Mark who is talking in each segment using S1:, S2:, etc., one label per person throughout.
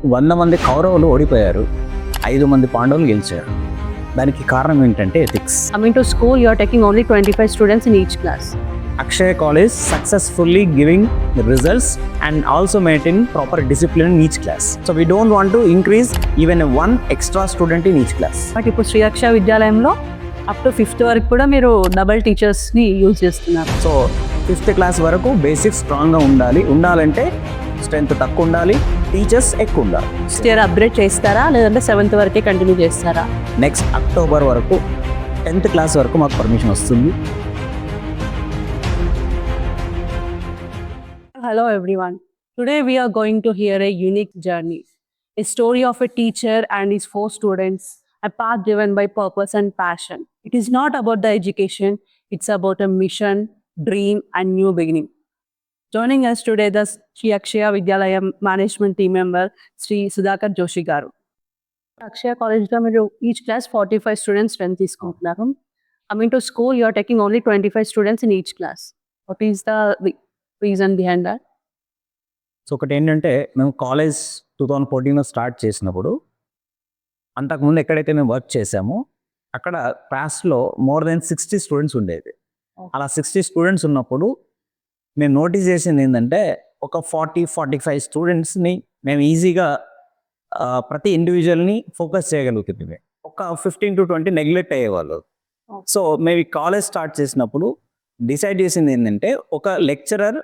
S1: 100 మంది కౌరవులు ఓడిపోయారు, 5 మంది పాండవులు గెలిచారు. దానికి కారణం ఏంటంటే ethics.
S2: Coming to school, you are taking only 25 students in each class.
S1: Akshaya College successfully giving the results and also maintaining proper discipline in each class. So we don't want to increase even one extra student in each class.
S2: But ఇప్పుడు శ్రీ అక్షయ విద్యాలయంలో up to 5th వరకు కూడా మీరు double టీచర్స్ని use చేస్తున్నారు.
S1: So 5th class వరకు basics స్ట్రాంగ్గా ఉండాలంటే strength తక్కువ ఉండాలి, టీచర్స్ ఎక్కువ ఉండాలి.
S2: నెక్స్ట్ ఇయర్ అప్గ్రేడ్ చేస్తారా లేదంటే 7th వరకే కంటిన్యూ చేస్తారా?
S1: నెక్స్ట్ అక్టోబర్ వరకు 10th క్లాస్ వరకు మాకు పర్మిషన్ వస్తుంది.
S2: Hello everyone. Today we are going to hear a unique journey, a story of a teacher and his 4 students, a path driven by purpose and passion. It is not about the education, it's about a mission, dream and new beginning. Joining us today the Sri Akshaya Vidyalayam management team member Sri Sudhakar Joshi garu. Akshaya College lo మీరు each class 45 students strength తీసుకుంటున్నారు. Coming to school, you are taking only 25 students in each class. What is the reason behind that?
S1: So ఒకటి ఏంటంటే మేము college 2014లో start చేసినప్పుడు అంతకుముందు ఎక్కడైతే మేము work చేసామో అక్కడ క్లాస్లో మోర్ దెన్ 60 స్టూడెంట్స్ ఉండేది. అలా 60 స్టూడెంట్స్ ఉన్నప్పుడు మేము నోటీస్ చేసింది ఏంటంటే ఒక 40-45 స్టూడెంట్స్ని మేము ఈజీగా ప్రతి ఇండివిజువల్ని ఫోకస్ చేయగలుగుతుంది. ఒక 15 to 20 నెగ్లెక్ట్ అయ్యేవాళ్ళు. సో మేము ఈ కాలేజ్ స్టార్ట్ చేసినప్పుడు డిసైడ్ చేసింది ఏంటంటే ఒక లెక్చరర్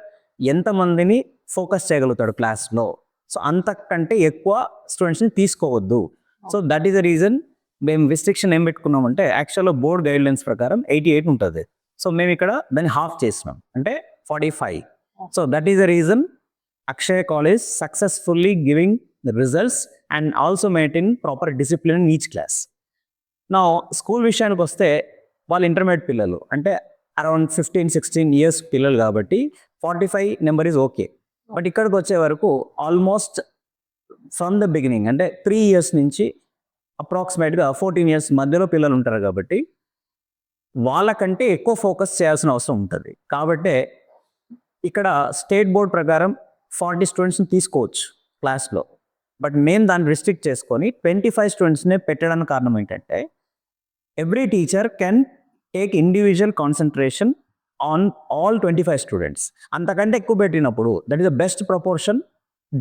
S1: ఎంతమందిని ఫోకస్ చేయగలుగుతాడు క్లాస్లో, సో అంతకంటే ఎక్కువ స్టూడెంట్స్ని తీసుకోవద్దు. So that is the reason మేము రిస్ట్రిక్షన్ ఏం పెట్టుకున్నామంటే యాక్చువల్గా బోర్డ్ గైడ్లైన్స్ ప్రకారం 88 ఉంటుంది. సో మేము ఇక్కడ దాన్ని హాఫ్ చేసినాం అంటే 45. So that is the reason Akshaya college successfully giving the results and also maintain proper discipline in each class. నా స్కూల్ విషయానికి వస్తే వాళ్ళు ఇంటర్మీడియట్ పిల్లలు అంటే అరౌండ్ 15-16 ఇయర్స్ పిల్లలు కాబట్టి 45 నెంబర్ ఈజ్ ఓకే. బట్ ఇక్కడికి వచ్చే వరకు ఆల్మోస్ట్ ఫ్రమ్ ద బిగినింగ్ అంటే 3 ఇయర్స్ నుంచి అప్రాక్సిమేట్గా 14 ఇయర్స్ మధ్యలో పిల్లలు ఉంటారు కాబట్టి వాళ్ళకంటే ఎక్కువ ఫోకస్ చేయాల్సిన అవసరం ఉంటుంది. కాబట్టి ఇక్కడ స్టేట్ బోర్డ్ ప్రకారం 40 స్టూడెంట్స్ని తీసుకోవచ్చు క్లాస్లో, బట్ మేము దాన్ని రిస్ట్రిక్ట్ చేసుకొని 25 స్టూడెంట్స్నే పెట్టడానికి కారణం ఏంటంటే every teacher can take individual concentration on all 25 students. అంతకంటే ఎక్కువ పెట్టినప్పుడు that is the best proportion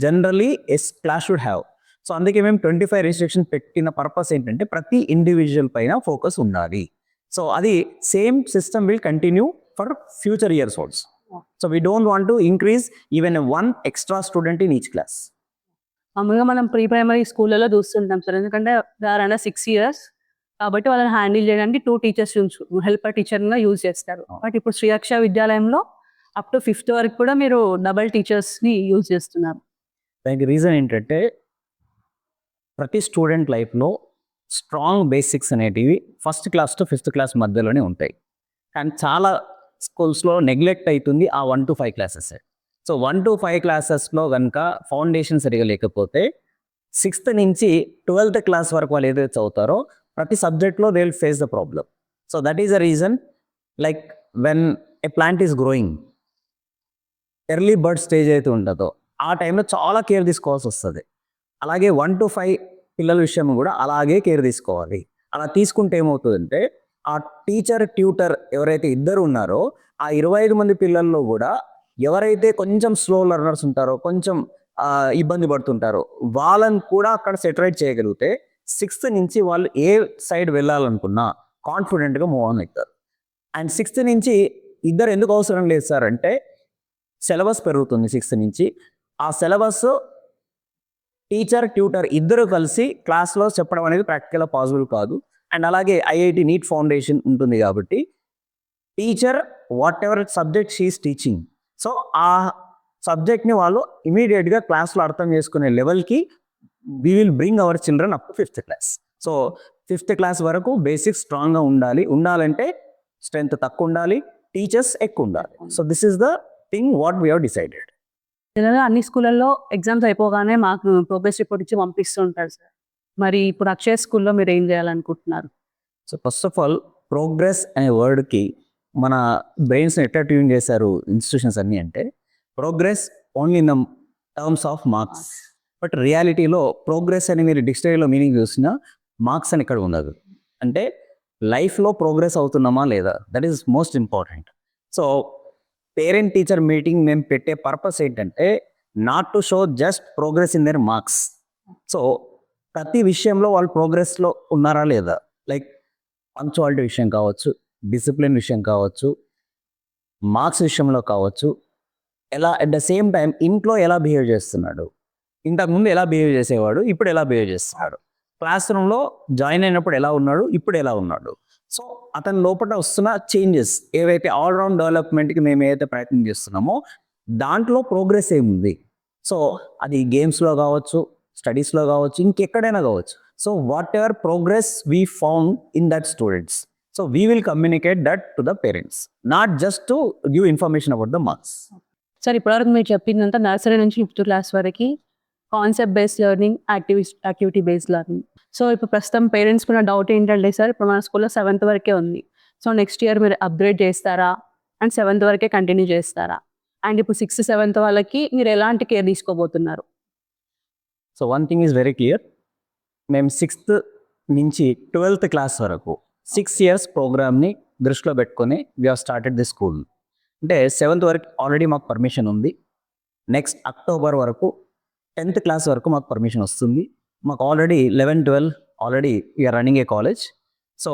S1: generally as class should have. So అందుకే మేము 25 రిస్ట్రిక్షన్ పెట్టిన పర్పస్ ఏంటంటే ప్రతి ఇండివిజువల్ పైన ఫోకస్ ఉండాలి. సో అది same system will continue for future years also. So we don't want to increase even one extra student in each class.
S2: మామూలుగా మనం ప్రీ ప్రైమరీ స్కూళ్ళలో చూస్తుంటాం సార్, ఎందుకంటే దారైనా 6 ఇయర్స్ కాబట్టి వాళ్ళని హ్యాండిల్ చేయడానికి 2 టీచర్స్ హెల్పర్ టీచర్గా యూజ్ చేస్తారు. బట్ ఇప్పుడు శ్రీ అక్షయ విద్యాలయంలో అప్ టు 5th వరకు కూడా మీరు డబల్ టీచర్స్ని యూజ్ చేస్తున్నారు.
S1: దానికి రీజన్ ఏంటంటే ప్రతి స్టూడెంట్ లైఫ్లో స్ట్రాంగ్ బేసిక్స్ అనేటివి 1st class to 5th class మధ్యలోనే ఉంటాయి. కానీ చాలా స్కూల్స్లో నెగ్లెక్ట్ అవుతుంది ఆ 1 to 5 క్లాసెస్. సో 1 to 5 క్లాసెస్లో కనుక ఫౌండేషన్ సరిగా లేకపోతే 6th నుంచి 12th క్లాస్ వరకు వాళ్ళు ఏదైతే చదువుతారో ప్రతి సబ్జెక్ట్లో they will face the problem. So that is the reason like when a plant is growing early bird stage అయితే ఉంటుందో ఆ టైంలో చాలా కేర్ తీసుకోవాల్సి వస్తుంది. అలాగే 1 to 5 పిల్లల విషయం కూడా అలాగే కేర్ తీసుకోవాలి. అలా తీసుకుంటే ఏమవుతుందంటే ఆ టీచర్ ట్యూటర్ ఎవరైతే ఇద్దరు ఉన్నారో ఆ 25 మంది పిల్లల్లో కూడా ఎవరైతే కొంచెం స్లో లెర్నర్స్ ఉంటారో కొంచెం ఇబ్బంది పడుతుంటారో వాళ్ళని కూడా అక్కడ సెటరేట్ చేయగలిగితే 6th నుంచి వాళ్ళు ఏ సైడ్ వెళ్ళాలనుకున్నా కాన్ఫిడెంట్గా మూవ్ ఆన్ అవుతారు. అండ్ 6th నుంచి ఇద్దరు ఎందుకు అవసరం లేదు సార్ అంటే సిలబస్ పెరుగుతుంది 6th నుంచి. ఆ సిలబస్ టీచర్ ట్యూటర్ ఇద్దరు కలిసి క్లాస్లో చెప్పడం అనేది ప్రాక్టికల్గా పాసిబుల్ కాదు. అండ్ అలాగే ఐఐటి నీట్ ఫౌండేషన్ ఉంటుంది కాబట్టి teacher whatever subject she is teaching, so ఆ సబ్జెక్ట్ని వాళ్ళు ఇమీడియట్గా క్లాస్లో అర్థం చేసుకునే లెవెల్కి we will bring our children up to 5th class. So 5th class వరకు బేసిక్స్ స్ట్రాంగ్గా ఉండాలంటే స్ట్రెంత్ తక్కువ ఉండాలి, టీచర్స్ ఎక్కువ ఉండాలి. So this is the thing what we have decided.
S2: జనరల్గా అన్ని స్కూళ్ళల్లో ఎగ్జామ్స్ అయిపోగానే మాకు ప్రోగ్రెస్ రిపోర్ట్ ఇచ్చి పంపిస్తుంటారు సార్. మరి ఇప్పుడు అక్షయ స్కూల్లో మీరు ఏం చేయాలనుకుంటున్నారు?
S1: So first of all progress అనే వర్డ్కి మన బ్రెయిన్స్ని ఎట్లా ట్యూన్ చేశారు ఇన్స్టిట్యూషన్స్ అన్నీ అంటే progress only in the terms of marks. But రియాలిటీలో ప్రోగ్రెస్ అని మీరు డిక్షనరీలో మీనింగ్ చూసినా మార్క్స్ అని ఇక్కడ ఉండదు. అంటే లైఫ్లో ప్రోగ్రెస్ అవుతున్నామా లేదా, that is most important. So parent teacher meeting మేము పెట్టే పర్పస్ ఏంటంటే not to show just progress in there marks. So ప్రతి విషయంలో వాళ్ళు ప్రోగ్రెస్లో ఉన్నారా లేదా, లైక్ పంక్చువాలిటీ విషయం కావచ్చు, డిసిప్లిన్ విషయం కావచ్చు, మార్క్స్ విషయంలో కావచ్చు, ఎలా అట్ ద సేమ్ టైం ఇంట్లో ఎలా బిహేవ్ చేస్తున్నాడు, ఇంతకుముందు ఎలా బిహేవ్ చేసేవాడు, ఇప్పుడు ఎలా బిహేవ్ చేస్తున్నాడు, క్లాస్ రూమ్లో జాయిన్ అయినప్పుడు ఎలా ఉన్నాడు, ఇప్పుడు ఎలా ఉన్నాడు. సో అతని లోపల వస్తున్న చేంజెస్ ఏవైతే ఆల్రౌండ్ డెవలప్మెంట్కి మేము ఏదైతే ప్రయత్నం చేస్తున్నామో దాంట్లో ప్రోగ్రెస్ ఏముంది. సో అది గేమ్స్లో కావచ్చు, స్టడీస్లో కావచ్చు, ఇంకెక్కడైనా కావచ్చు. So what ever progress we found in that students, so we will communicate that to the parents, not just to give information about the marks.
S2: Sir ఇప్పటివరకు మీరు చెప్పిందంతా నర్సరీ నుంచి 5th క్లాస్ వరకు concept based learning, activity based learning. So ఇప్పుడు ప్రస్తుతం parents కూడా doubt ఏంటంటే sir, ఇప్పుడు మన స్కూల్లో 7th వరకే ఉంది. సో నెక్స్ట్ ఇయర్ మీరు అప్గ్రేడ్ చేస్తారా అండ్ 7th వరకే కంటిన్యూ చేస్తారా? అండ్ ఇప్పుడు 6th, 7th వాళ్ళకి మీరు ఎలాంటి కేర్ తీసుకోబోతున్నారు?
S1: So one thing is very clear, మేము 6th నుంచి 12th క్లాస్ వరకు 6 years ప్రోగ్రామ్ని దృష్టిలో పెట్టుకొని we have started the school. అంటే 7th వరకు ఆల్రెడీ మాకు పర్మిషన్ ఉంది. నెక్స్ట్ అక్టోబర్ వరకు 10th క్లాస్ వరకు మాకు పర్మిషన్ వస్తుంది. మాకు already 11, 12 already we are running a college. So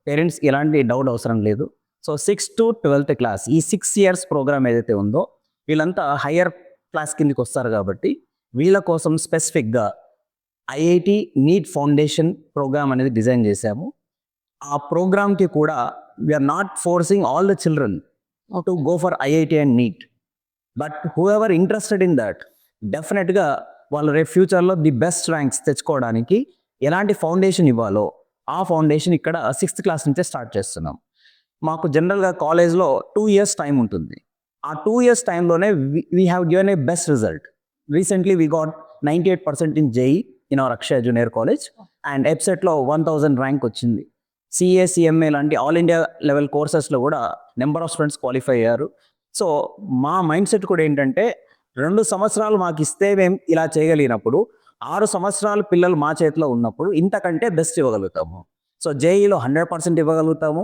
S1: parents ఎలాంటి డౌట్ అవసరం లేదు. So 6th to 12th class ఈ 6 years ప్రోగ్రామ్ ఏదైతే ఉందో వీళ్ళంతా హయ్యర్ క్లాస్ కిందకి వస్తారు కాబట్టి వీళ్ళ కోసం స్పెసిఫిక్గా ఐఐటి నీట్ ఫౌండేషన్ ప్రోగ్రామ్ అనేది డిజైన్ చేశాము. ఆ ప్రోగ్రామ్కి కూడా we are not forcing all the children to go for IIT and NEET, but whoever interested in that డెఫినెట్గా వాళ్ళు రేపు ఫ్యూచర్లో ది బెస్ట్ ర్యాంక్స్ తెచ్చుకోవడానికి ఎలాంటి ఫౌండేషన్ ఇవ్వాలో ఆ ఫౌండేషన్ ఇక్కడ 6th క్లాస్ నుంచే స్టార్ట్ చేస్తున్నాం. మాకు జనరల్గా కాలేజ్లో 2 years టైం ఉంటుంది. ఆ 2 years టైంలోనే we have given a best result. Recently we got 98% in JEE in our Akshaya junior college and ఎబ్సెట్లో 1000 ర్యాంక్ వచ్చింది. సిఏ, సిఎంఏ లాంటి ఆల్ ఇండియా లెవెల్ కోర్సెస్లో కూడా నెంబర్ ఆఫ్ స్టూడెంట్స్ క్వాలిఫై అయ్యారు. సో మా మైండ్ సెట్ కూడా ఏంటంటే 2 సంవత్సరాలు మాకు ఇస్తే మేము ఇలా చేయగలిగినప్పుడు 6 సంవత్సరాలు పిల్లలు మా చేతిలో ఉన్నప్పుడు ఇంతకంటే బెస్ట్ ఇవ్వగలుగుతాము. సో జేఈలో 100% ఇవ్వగలుగుతాము,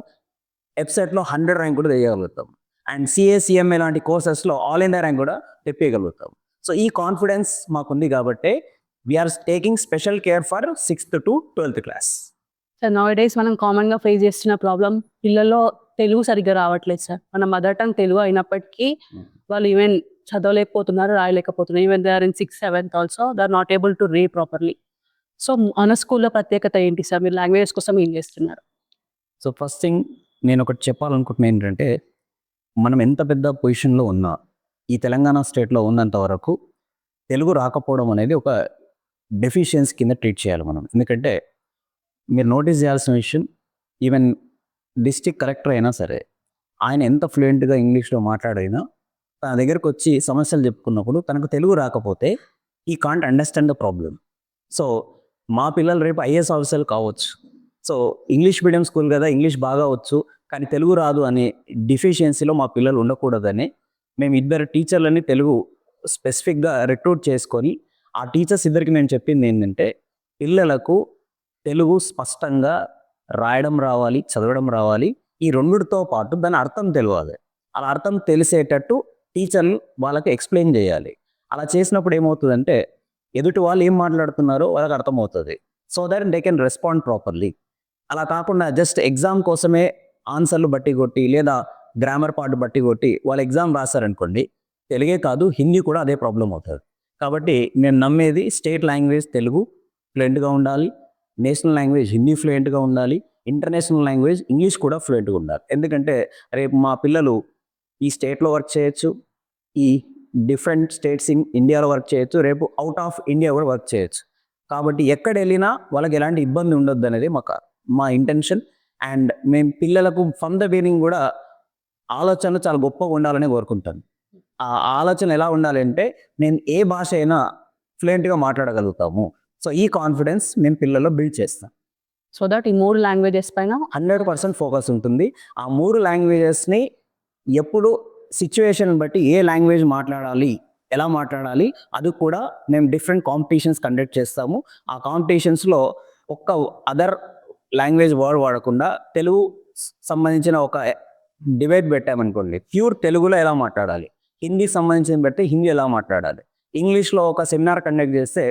S1: ఎబ్సెట్లో 100 ర్యాంక్ కూడా తెయ్యగలుగుతాము, అండ్ సిఏ, సిఎంఏ లాంటి కోర్సెస్లో ఆల్ ఇండియా ర్యాంక్ కూడా తెప్పగలుగుతాము. సో ఈ కాన్ఫిడెన్స్ మాకుంది కాబట్టి we are taking special care for 6th to 12th class.
S2: Sir nowadays మనం కామన్గా ఫేస్ చేస్తున్న ప్రాబ్లం, పిల్లల్లో తెలుగు సరిగ్గా రావట్లేదు సార్. మన మదర్ టంగ్ తెలుగు అయినప్పటికీ వాళ్ళు ఈవెన్ చదవలేకపోతున్నారు, రాయలేకపోతున్నారు. Even they are in 6th, 7th also they are not able to read properly. So మన స్కూల్లో ప్రత్యేకత ఏంటి సార్? మీరు లాంగ్వేజెస్ కోసం ఏం చేస్తున్నారు?
S1: సో ఫస్ట్ థింగ్ నేను ఒకటి చెప్పాలనుకుంటున్నాను ఏంటంటే, మనం ఎంత పెద్ద పొజిషన్లో ఉన్నా ఈ తెలంగాణ స్టేట్లో ఉన్నంత వరకు తెలుగు రాకపోవడం అనేది ఒక డెఫిషియన్సీ కింద ట్రీట్ చేయాలి మనం. ఎందుకంటే మీరు నోటీస్ చేయాల్సిన విషయం, ఈవెన్ డిస్ట్రిక్ట్ కలెక్టర్ అయినా సరే ఆయన ఎంత ఫ్లూయెంట్గా ఇంగ్లీష్లో మాట్లాడైనా తన దగ్గరకు వచ్చి సమస్యలు చెప్పుకున్నప్పుడు తనకు తెలుగు రాకపోతే ఈ can't understand the problem. So మా పిల్లలు రేపు ఐఏఎస్ ఆఫీసర్లు కావచ్చు. సో ఇంగ్లీష్ మీడియం స్కూల్ కదా, ఇంగ్లీష్ బాగా వచ్చు కానీ తెలుగు రాదు అనే డిఫిషియన్సీలో మా పిల్లలు ఉండకూడదని మేము 2 టీచర్లని తెలుగు స్పెసిఫిక్గా రిక్రూట్ చేసుకొని ఆ టీచర్స్ ఇద్దరికి నేను చెప్పింది ఏంటంటే, పిల్లలకు తెలుగు స్పష్టంగా రాయడం రావాలి, చదవడం రావాలి. ఈ రెండిటితో పాటు దాని అర్థం తెలియాలి. అలా అర్థం తెలిసేటట్టు టీచర్లు వాళ్ళకి ఎక్స్ప్లెయిన్ చేయాలి. అలా చేసినప్పుడు ఏమవుతుందంటే ఎదుటి వాళ్ళు ఏం మాట్లాడుతున్నారో వాళ్ళకి అర్థమవుతుంది. So that they can respond properly. అలా కాకుండా జస్ట్ ఎగ్జామ్ కోసమే ఆన్సర్లు బట్టి కొట్టి లేదా గ్రామర్ పార్ట్ బట్టి కొట్టి వాళ్ళు ఎగ్జామ్ రాశారనుకోండి, తెలుగే కాదు హిందీ కూడా అదే ప్రాబ్లం అవుతుంది. కాబట్టి నేను నమ్మేది స్టేట్ లాంగ్వేజ్ తెలుగు ఫ్లూయెంట్గా ఉండాలి, నేషనల్ లాంగ్వేజ్ హిందీ ఫ్లూయెంట్గా ఉండాలి, ఇంటర్నేషనల్ లాంగ్వేజ్ ఇంగ్లీష్ కూడా ఫ్లూయెంట్గా ఉండాలి. ఎందుకంటే రేపు మా పిల్లలు ఈ స్టేట్లో వర్క్ చేయొచ్చు, ఈ డిఫరెంట్ స్టేట్స్ ఇన్ ఇండియాలో వర్క్ చేయొచ్చు, రేపు అవుట్ ఆఫ్ ఇండియా కూడా వర్క్ చేయొచ్చు. కాబట్టి ఎక్కడ వెళ్ళినా వాళ్ళకి ఎలాంటి ఇబ్బంది ఉండొద్దు అనేది మా ఇంటెన్షన్. అండ్ మేము పిల్లలకు ఫ్రమ్ ద బిగినింగ్ కూడా ఆలోచనలు చాలా గొప్పగా ఉండాలని కోరుకుంటాను. ఆ ఆలోచన ఎలా ఉండాలంటే నేను ఏ భాష అయినా ఫ్లూయెంట్గా మాట్లాడగలుగుతాము. సో ఈ కాన్ఫిడెన్స్ మేము పిల్లల్లో బిల్డ్ చేస్తాం.
S2: సో దట్ ఈ 3 లాంగ్వేజెస్ పైన
S1: 100% ఫోకస్ ఉంటుంది. ఆ 3 లాంగ్వేజెస్ని ఎప్పుడు సిచ్యువేషన్ బట్టి ఏ లాంగ్వేజ్ మాట్లాడాలి ఎలా మాట్లాడాలి, అది కూడా మేము డిఫరెంట్ కాంపిటీషన్స్ కండక్ట్ చేస్తాము. ఆ కాంపిటీషన్స్లో ఒక్క అదర్ లాంగ్వేజ్ వర్డ్ వాడకుండా తెలుగు సంబంధించిన ఒక డిబేట్ పెట్టామనుకోండి, ప్యూర్ తెలుగులో ఎలా మాట్లాడాలి, హిందీకి సంబంధించిన పెడితే హిందీ ఎలా మాట్లాడాలి, ఇంగ్లీష్లో ఒక సెమినార్ కండక్ట్ చేస్తే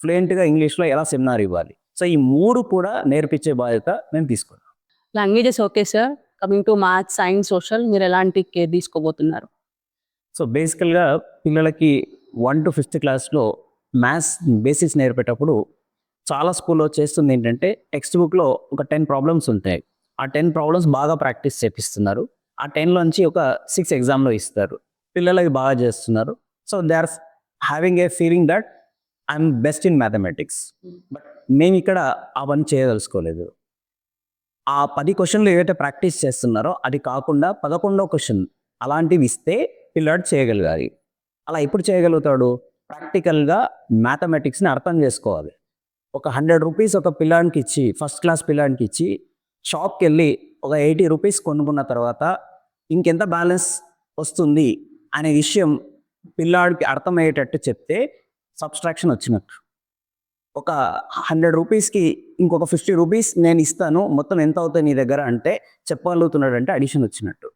S1: ఫ్లూయెంట్గా ఇంగ్లీష్లో ఎలా సెమినార్ ఇవ్వాలి. సో ఈ 3 కూడా నేర్పించే బాధ్యత నేను తీసుకున్నాను.
S2: Languages okay sir. Coming to maths, science, social మీరు ఎలాంటి కేర్ తీసుకోబోతున్నారు?
S1: సో బేసికల్గా పిల్లలకి 1 to 5th క్లాస్లో మ్యాథ్స్ బేసిక్స్ నేర్పేటప్పుడు చాలా స్కూల్లో చేస్తుంది ఏంటంటే, టెక్స్ట్ బుక్లో ఒక 10 ప్రాబ్లమ్స్ ఉంటాయి. ఆ 10 ప్రాబ్లమ్స్ బాగా ప్రాక్టీస్ చేపిస్తున్నారు. ఆ 10లోంచి ఒక 6 ఎగ్జామ్లో ఇస్తారు. పిల్లలకి బాగా చేస్తున్నారు. So they are having a feeling that I'm best in mathematics. But మేము ఇక్కడ ఆ పని చేయదలుచుకోలేదు. ఆ 10 క్వశ్చన్లు ఏవైతే ప్రాక్టీస్ చేస్తున్నారో అది కాకుండా 11వ క్వశ్చన్ అలాంటివి ఇస్తే పిల్లాడు చేయగలగాలి. అలా ఎప్పుడు చేయగలుగుతాడు? ప్రాక్టికల్గా మ్యాథమెటిక్స్ని అర్థం చేసుకోవాలి. ఒక 100 రూపీస్ ఒక పిల్లాడికి ఇచ్చి, ఫస్ట్ క్లాస్ పిల్లాడికి ఇచ్చి, షాప్కి వెళ్ళి ఒక 80 రూపీస్ కొనుక్కున్న తర్వాత ఇంకెంత బ్యాలెన్స్ వస్తుంది అనే విషయం పిల్లాడికి అర్థమయ్యేటట్టు చెప్తే సబ్స్ట్రాక్షన్ వచ్చినట్టు. ఒక 100 రూపీస్కి ఇంకొక 50 రూపీస్ నేను ఇస్తాను, మొత్తం ఎంత అవుతుంది నీ దగ్గర అంటే చెప్పగలుగుతున్నాడు అంటే అడిషన్ వచ్చినట్టు.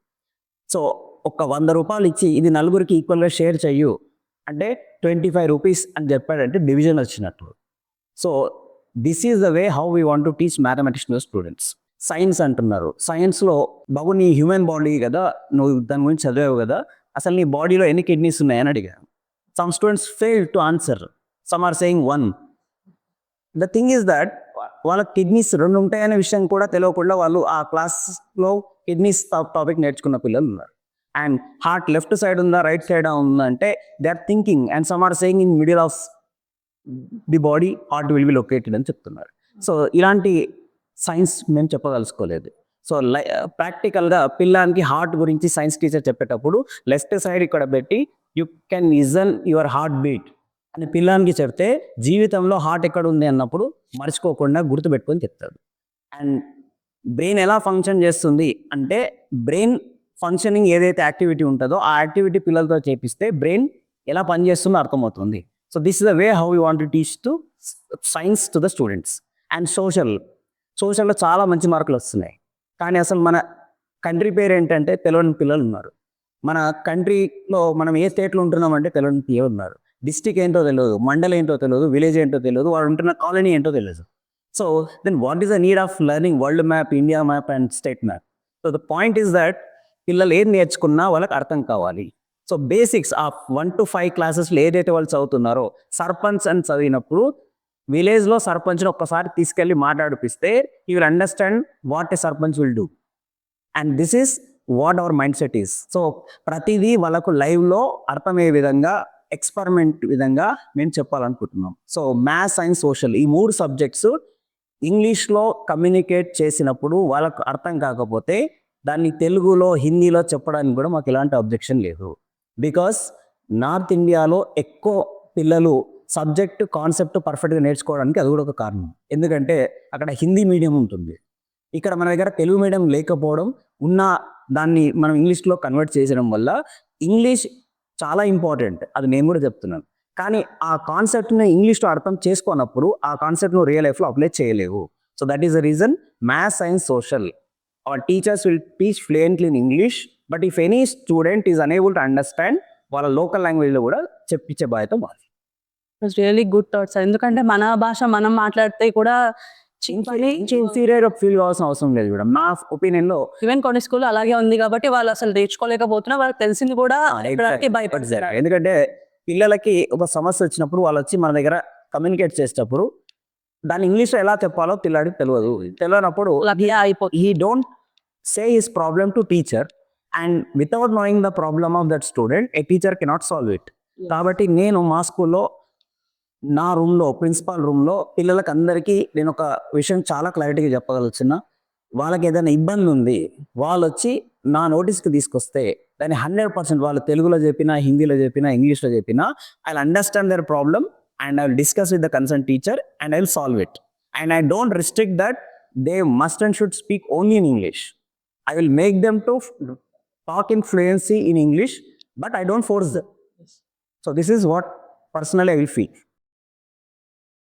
S1: సో ఒక 100 రూపాయలు ఇచ్చి ఇది నలుగురికి ఈక్వల్గా షేర్ చెయ్యు అంటే 25 రూపీస్ అని చెప్పాడంటే డివిజన్ వచ్చినట్టు. So this is the way how we want to teach mathematics to students. Science అంటున్నారు. సైన్స్లో బాబు నీ హ్యూమన్ బాడీ కదా, నువ్వు దాని గురించి చదివావు కదా, అసలు నీ బాడీలో ఎన్ని కిడ్నీస్ ఉన్నాయని అడిగాను. Some students fail to answer. Some are saying 1. The thing is that వాళ్ళ కిడ్నీస్ 2 ఉంటాయనే విషయం కూడా తెలియకుండా వాళ్ళు ఆ క్లాస్లో కిడ్నీస్ టాపిక్ నేర్చుకున్న పిల్లలు ఉన్నారు. అండ్ హార్ట్ లెఫ్ట్ సైడ్ ఉందా రైట్ సైడ్ ఉందా అంటే they are thinking and some are saying in middle of the body heart will be located అని చెప్తున్నారు. సో ఇలాంటి సైన్స్ మేము చెప్పదలుచుకోలేదు. సో ప్రాక్టికల్గా పిల్లానికి హార్ట్ గురించి సైన్స్ టీచర్ చెప్పేటప్పుడు లెఫ్ట్ సైడ్ ఇక్కడ పెట్టి you can listen your heartbeat అని పిల్లానికి చెప్తే జీవితంలో హార్ట్ ఎక్కడ ఉంది అన్నప్పుడు మర్చిపోకుండా గుర్తుపెట్టుకొని చెప్తాడు. అండ్ బ్రెయిన్ ఎలా ఫంక్షన్ చేస్తుంది అంటే బ్రెయిన్ ఫంక్షనింగ్ ఏదైతే యాక్టివిటీ ఉంటుందో ఆ యాక్టివిటీ పిల్లలతో చేపిస్తే బ్రెయిన్ ఎలా పనిచేస్తుందో అర్థమవుతుంది. So this is the way how you want to teach to science to the students. And సోషల్లో చాలా మంచి మార్కులు వస్తున్నాయి. కానీ అసలు మన కంట్రీ పేరు ఏంటంటే తెలియని పిల్లలు ఉన్నారు. మన కంట్రీలో మనం ఏ స్టేట్లో ఉంటున్నామంటే తెలియని పిల్లలు ఉన్నారు. డిస్టిక్ ఏంటో తెలియదు, మండలం ఏంటో తెలియదు, విలేజ్ ఏంటో తెలియదు, వాడు ఉంటున్న కాలనీ ఏంటో తెలియదు. So then what is the need of learning world map, India map and state map? So the point is that పిల్లలు ఏది నేర్చుకున్నా వాళ్ళకి అర్థం కావాలి. సో బేసిక్స్ ఆ 1 to 5 క్లాసెస్లో ఏదైతే వాళ్ళు చదువుతున్నారో సర్పంచ్ అని చదివినప్పుడు విలేజ్లో సర్పంచ్ని ఒక్కసారి తీసుకెళ్ళి మాట్లాడిపిస్తే you will understand what a sarpanch will do. And this is what our mind set is. So ప్రతిదీ వాళ్ళకు లైవ్లో అర్థమయ్యే విధంగా ఎక్స్పెరిమెంట్ విధంగా మేము చెప్పాలనుకుంటున్నాం. సో మ్యాథ్స్, సైన్స్, సోషల్ ఈ 3 సబ్జెక్ట్స్ ఇంగ్లీష్లో కమ్యూనికేట్ చేసినప్పుడు వాళ్ళకు అర్థం కాకపోతే దాన్ని తెలుగులో, హిందీలో చెప్పడానికి కూడా మాకు ఎలాంటి అబ్జెక్షన్ లేదు. బికాస్ నార్త్ ఇండియాలో ఎక్కువ పిల్లలు సబ్జెక్టు కాన్సెప్ట్ పర్ఫెక్ట్గా నేర్చుకోవడానికి అది కూడా ఒక కారణం. ఎందుకంటే అక్కడ హిందీ మీడియం ఉంటుంది, ఇక్కడ మన దగ్గర తెలుగు మీడియం లేకపోవడం, ఉన్న దాన్ని మనం ఇంగ్లీష్లో కన్వర్ట్ చేసడం వల్ల ఇంగ్లీష్ చాలా ఇంపార్టెంట్, అది నేను కూడా చెప్తున్నాను. కానీ ఆ కాన్సెప్ట్ని ఇంగ్లీష్లో అర్థం చేసుకున్నప్పుడు ఆ కాన్సెప్ట్ను రియల్ లైఫ్లో అప్లై చేయలేవు. So that is the reason maths, science, social our teachers will teach fluently in English, but if any student is unable to understand వాళ్ళ లోకల్ లాంగ్వేజ్లో కూడా చెప్పించే బాధ్యత మాది.
S2: It's really good thoughts. ఎందుకంటే మన భాష మనం మాట్లాడితే కూడా
S1: ఇన్ఫీరియర్ ఫీల్ కావాల్సిన అవసరం లేదు కూడా నా ఒపీనియన్లో.
S2: ఈవెన్ కొన్ని స్కూల్ అలాగే ఉంది కాబట్టి వాళ్ళు అసలు నేర్చుకోలేకపోతున్నా వాళ్ళకి తెలిసింది కూడా భయపడతారు.
S1: ఎందుకంటే పిల్లలకి ఒక సమస్య వచ్చినప్పుడు వాళ్ళు వచ్చి మన దగ్గర కమ్యూనికేట్ చేసేటప్పుడు దాన్ని ఇంగ్లీష్లో ఎలా చెప్పాలో పిల్లాడికి తెలియనప్పుడు he don't say his problem to teacher, and without knowing the problem of that student a teacher cannot solve it. కాబట్టి నేను మా స్కూల్లో నా రూమ్లో, ప్రిన్సిపాల్ రూమ్లో పిల్లలకి అందరికీ నేను ఒక విషయం చాలా క్లారిటీగా చెప్పగలుగుతున్నా. వాళ్ళకి ఏదైనా ఇబ్బంది ఉంది వాళ్ళు వచ్చి నా నోటీస్కి తీసుకొస్తే దాన్ని 100% వాళ్ళు తెలుగులో చెప్పినా, హిందీలో చెప్పినా, ఇంగ్లీష్లో చెప్పినా I will understand their problem and I will discuss with the concerned teacher and I will solve it. And I don't restrict that they must and should speak only in English. I will make them to talk in fluency in English, but I don't force them. So this is what personally I will feel.